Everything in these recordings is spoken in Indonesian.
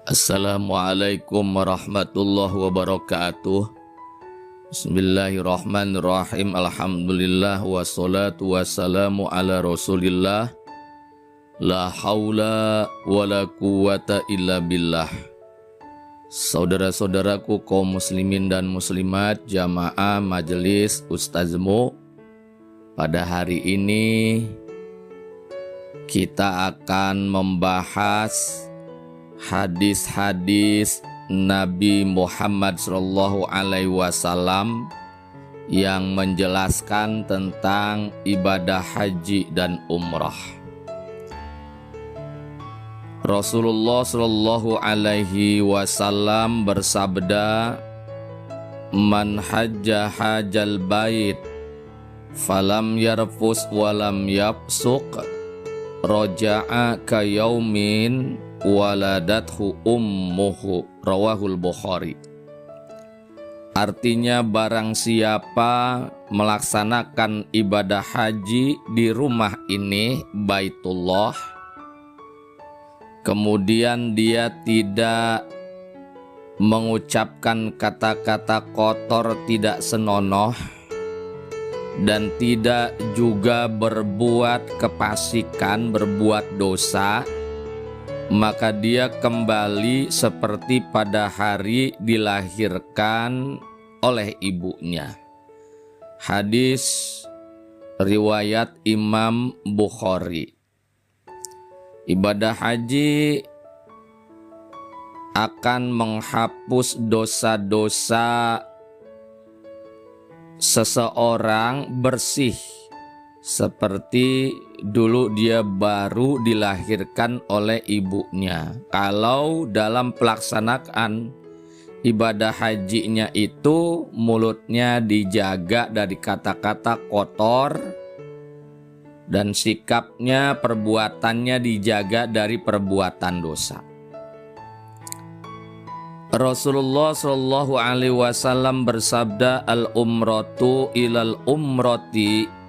Assalamualaikum warahmatullahi wabarakatuh. Bismillahirrahmanirrahim. Alhamdulillah wassalatu wassalamu ala rasulillah. La haula wala quwata illa billah. Saudara-saudaraku kaum muslimin dan muslimat, jamaah majelis Ustazmu, pada hari ini kita akan membahas hadis-hadis Nabi Muhammad SAW yang menjelaskan tentang ibadah haji dan umrah. Rasulullah SAW bersabda, "Man hajja hajjal bait, falam yarfus walam yafsuq, roja'a ka yaumin waladathu ummuhu." Rawahul Bukhari. Artinya, barang siapa melaksanakan ibadah haji di rumah ini, Baitullah, kemudian dia tidak mengucapkan kata-kata kotor tidak senonoh dan tidak juga berbuat kefasikan, berbuat dosa, maka dia kembali seperti pada hari dilahirkan oleh ibunya. Hadis riwayat Imam Bukhari. Ibadah haji akan menghapus dosa-dosa seseorang bersih seperti dulu dia baru dilahirkan oleh ibunya. Kalau dalam pelaksanaan ibadah hajinya itu mulutnya dijaga dari kata-kata kotor dan sikapnya, perbuatannya dijaga dari perbuatan dosa. Rasulullah SAW bersabda, "Al-umratu ilal umrati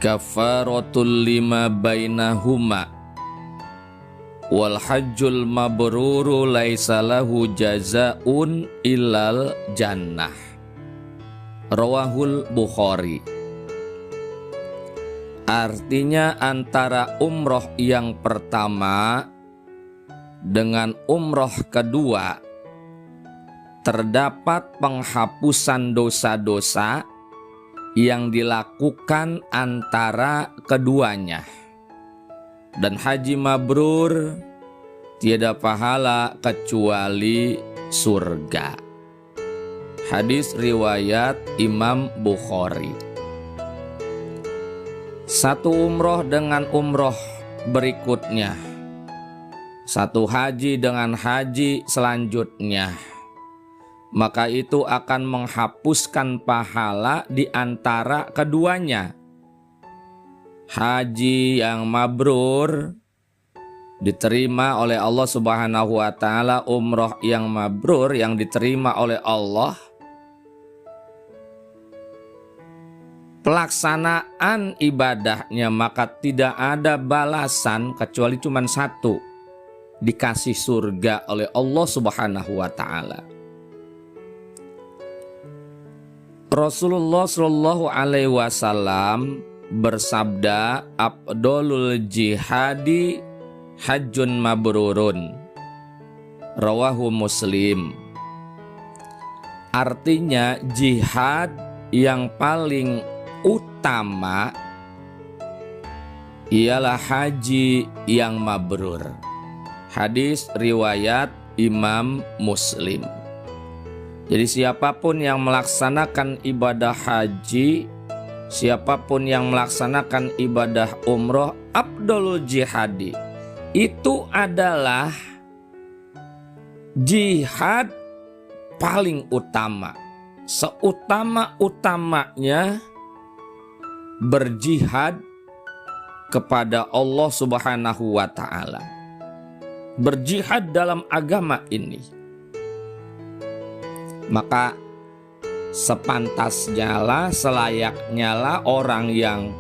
kafaratul lima bainahuma, wal hajjul mabruru laisa lahu jazaun ilal jannah." Rawahul Bukhari. Artinya, antara umroh yang pertama dengan umroh kedua terdapat penghapusan dosa-dosa yang dilakukan antara keduanya. Dan haji mabrur tiada pahala kecuali surga. Hadis riwayat Imam Bukhari. Satu umroh dengan umroh berikutnya, satu haji dengan haji selanjutnya, maka itu akan menghapuskan pahala di antara keduanya. Haji yang mabrur diterima oleh Allah Subhanahu wa Ta'ala, umroh yang mabrur yang diterima oleh Allah, pelaksanaan ibadahnya maka tidak ada balasan kecuali cuma satu, dikasih surga oleh Allah Subhanahu wa Ta'ala. Rasulullah SAW bersabda, "Afdolul jihadi hajjun mabrurun." Rawahu Muslim. Artinya, jihad yang paling utama ialah haji yang mabrur. Hadis riwayat Imam Muslim. Jadi siapapun yang melaksanakan ibadah haji, siapapun yang melaksanakan ibadah umroh, afdolul jihadi, itu adalah jihad paling utama. Seutama-utamanya berjihad kepada Allah Subhanahu wa Ta'ala, berjihad dalam agama ini. Maka sepantasnya lah, selayaknya lah orang yang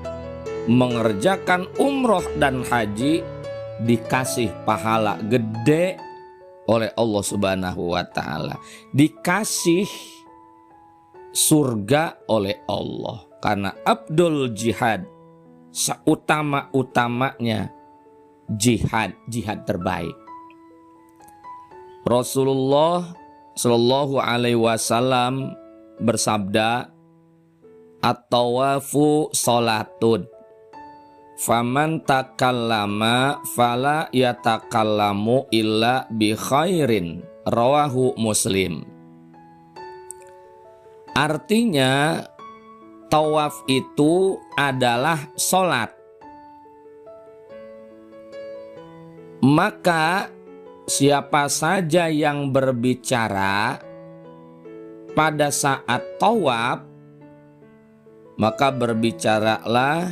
mengerjakan umroh dan haji dikasih pahala gede oleh Allah Subhanahu wa taala, dikasih surga oleh Allah. Karena Abdul Jihad, seutama-utamanya jihad terbaik. Rasulullah Shallallahu alaihi wasallam bersabda, at-tawafu sholatun, faman takallama fala yatakallamu illa bi khairin, rawahu Muslim. Artinya tawaf itu adalah sholat. Maka siapa saja yang berbicara pada saat tawaf, maka berbicaralah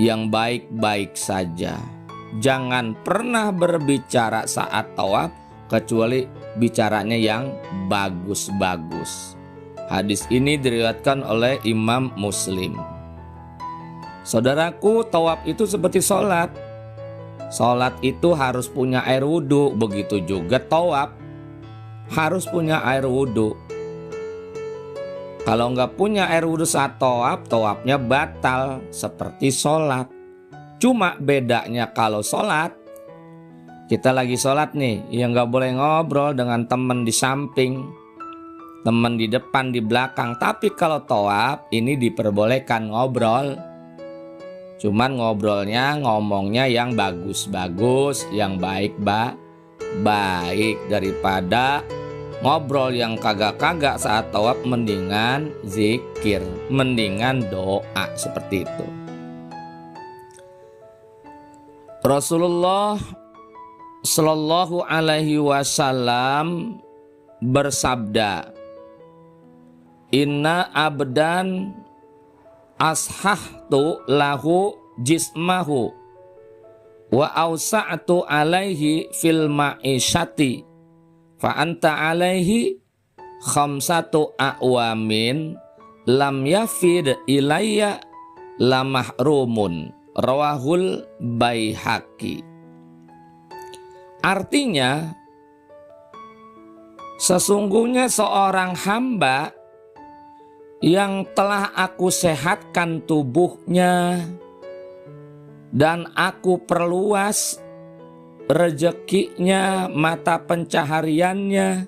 yang baik-baik saja. Jangan pernah berbicara saat tawaf kecuali bicaranya yang bagus-bagus. Hadis ini diriwayatkan oleh Imam Muslim. Saudaraku, tawaf itu seperti sholat. Sholat itu harus punya air wudhu, begitu juga tawaf harus punya air wudhu. Kalau nggak punya air wudhu saat tawaf, tawafnya batal seperti sholat. Cuma bedanya kalau sholat, kita lagi sholat nih, ya nggak boleh ngobrol dengan teman di samping, teman di depan, di belakang. Tapi kalau tawaf ini diperbolehkan ngobrol. Cuman ngomongnya yang bagus-bagus, yang baik daripada ngobrol yang kagak-kagak saat tawaf. Mendingan zikir, mendingan doa, seperti itu. Rasulullah Shallallahu alaihi wasallam bersabda, inna abdan ashahtu lahu jismahu wa awsa'tu alaihi fil ma'isyati fa anta alaihi khamsatu a'wamin lam yafid ilayya lamahrumun, rawahul Baihaqi. Artinya, sesungguhnya seorang hamba yang telah aku sehatkan tubuhnya dan aku perluas rezekinya, mata pencahariannya,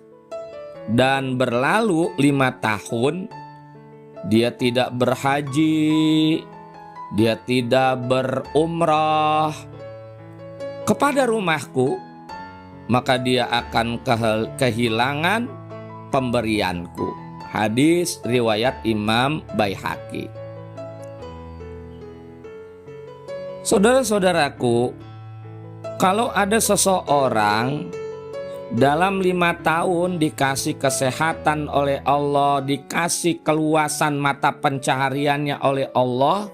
dan berlalu 5 tahun dia tidak berhaji, dia tidak berumrah kepada rumahku, maka dia akan kehilangan pemberianku. Hadis riwayat Imam Baihaqi. Saudara-saudaraku, kalau ada seseorang dalam 5 tahun dikasih kesehatan oleh Allah, dikasih keluasan mata pencahariannya oleh Allah,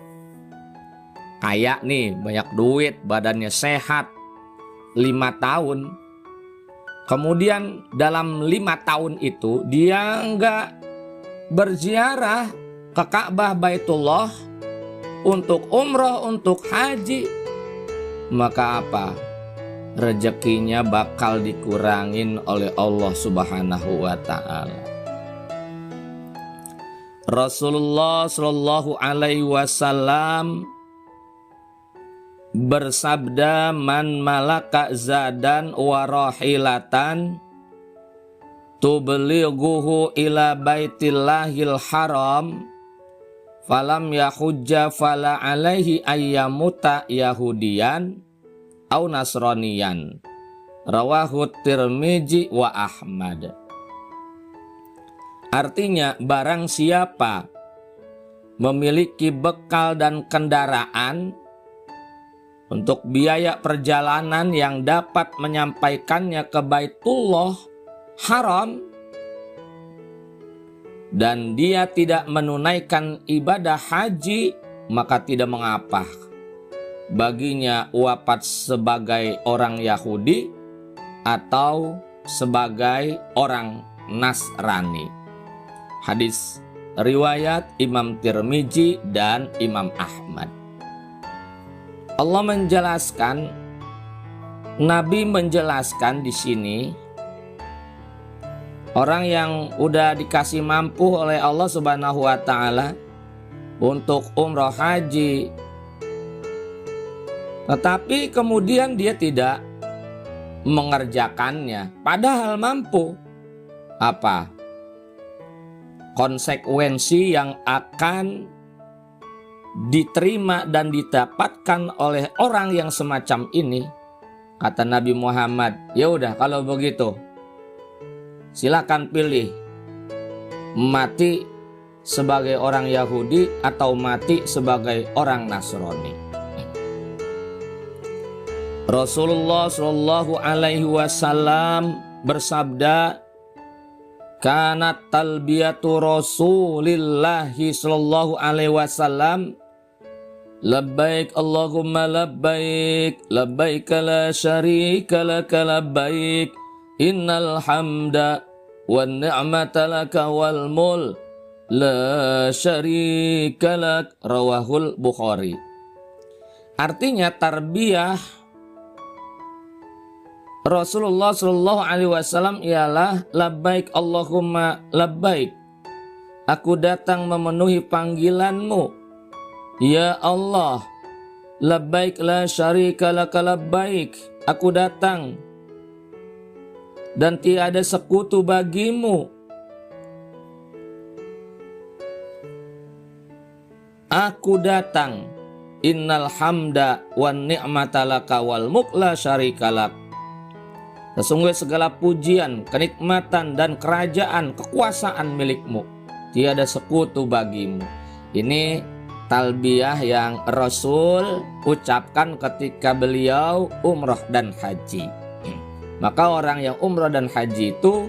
kaya nih, banyak duit, badannya sehat, 5 tahun. Kemudian dalam 5 tahun itu dia enggak berziarah ke Ka'bah Baitullah untuk umroh, untuk haji, maka apa? Rezekinya bakal dikurangin oleh Allah Subhanahu wa taala. Rasulullah Shallallahu alaihi wasallam bersabda, man malaka zadan wa rahilatan tublighuhu ila baitillahil haram falam yahujja fala alaihi ayyamuta yahudiyan au nasraniyan, rawahu Tirmidzi wa Ahmad. Artinya, barang siapa memiliki bekal dan kendaraan untuk biaya perjalanan yang dapat menyampaikannya ke Baitullah Haram, dan dia tidak menunaikan ibadah haji, maka tidak mengapa baginya wafat sebagai orang Yahudi atau sebagai orang Nasrani. Hadis riwayat Imam Tirmidzi dan Imam Ahmad. Allah menjelaskan Nabi menjelaskan di sini, orang yang udah dikasih mampu oleh Allah Subhanahu wa taala untuk umroh haji, tetapi kemudian dia tidak mengerjakannya padahal mampu, apa konsekuensi yang akan diterima dan didapatkan oleh orang yang semacam ini? Kata Nabi Muhammad, ya udah kalau begitu silakan pilih, mati sebagai orang Yahudi atau mati sebagai orang Nasrani. Rasulullah Shallallahu Alaihi Wasallam bersabda, kanat talbiyatu Rasulillahi Shallallahu Alaihi Wasallam labbaik Allahumma labbaik, labbaik la syarika laka labbaik, innal hamda wan ni'mata laka wal mulk la syarika lak, rawahul Bukhari. Artinya tarbiyah Rasulullah Shallallahu Alaihi Wasallam ialah labbaik Allahumma labbaik, aku datang memenuhi panggilanmu ya Allah, labbaik la syarika laka labbaik, aku datang dan tiada sekutu bagimu, aku datang, innal hamda wan ni'mata laka wal mulk la syarika lak, sesungguhnya segala pujian, kenikmatan dan kerajaan, kekuasaan milikmu, tiada sekutu bagimu. Ini talbiyah yang Rasul ucapkan ketika beliau umroh dan haji. Maka orang yang umroh dan haji itu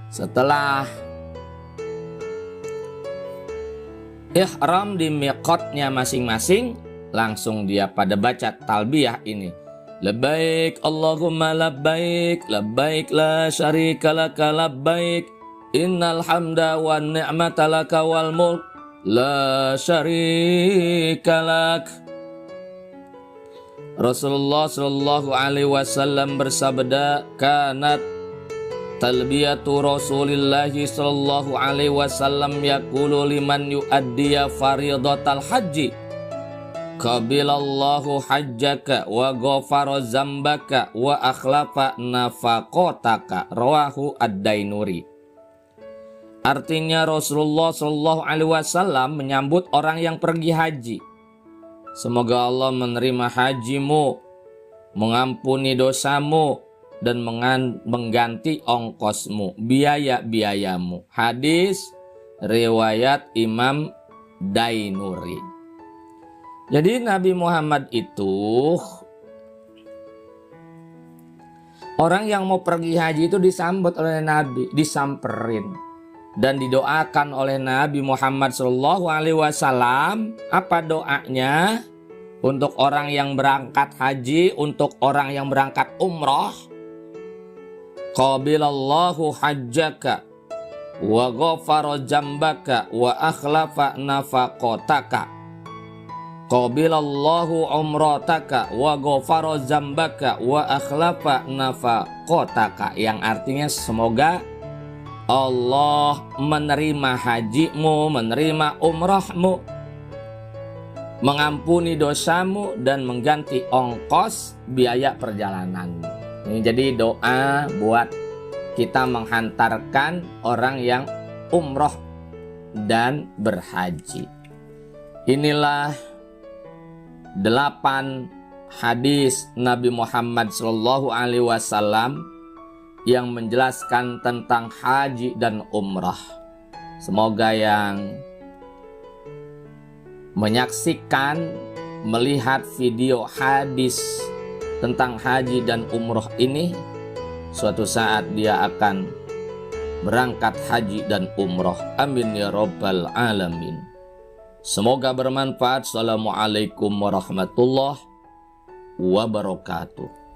setelah ihram di miqatnya masing-masing, langsung dia pada baca talbiyah ini. Labbaik Allahumma labbaik, labbaik la syarika laka labbaik, innal hamda wan ni'mata laka wal mulk la syarika lak. Rasulullah Shallallahu Alaihi Wasallam bersabda, kanat talbiyatu Rasulillahi Shallallahu Alaihi Wasallam yaqulu liman yu'addiya faridatal haji, qabilallahu hajjaka wa ghafara zambaka wa akhlafa nafaqataka, rawahu ad-Dainuri. Artinya Rasulullah Shallallahu Alaihi Wasallam menyambut orang yang pergi haji, semoga Allah menerima hajimu, mengampuni dosamu, dan mengganti ongkosmu, biaya-biayamu. Hadis riwayat Imam Dainuri. Jadi Nabi Muhammad itu orang yang mau pergi haji itu disambut oleh Nabi, disamperin dan didoakan oleh Nabi Muhammad Shallallahu Alaihi Wasallam. Apa doanya untuk orang yang berangkat haji, untuk orang yang berangkat umroh? Qabilallahu hajjaka wa ghafara jambaka wa akhlafa nafaqataka. Qabilallahu umrataka wa ghafara zambaka wa akhlafa nafaqataka, yang artinya semoga Allah menerima hajimu, menerima umrahmu, mengampuni dosamu, dan mengganti ongkos biaya perjalananmu. Ini jadi doa buat kita menghantarkan orang yang umroh dan berhaji. Inilah 8 hadis Nabi Muhammad SAW yang menjelaskan tentang haji dan umrah. Semoga yang menyaksikan, melihat video hadis tentang haji dan umrah ini, suatu saat dia akan berangkat haji dan umrah. Amin ya rabbal alamin. Semoga bermanfaat. Assalamualaikum warahmatullahi wabarakatuh.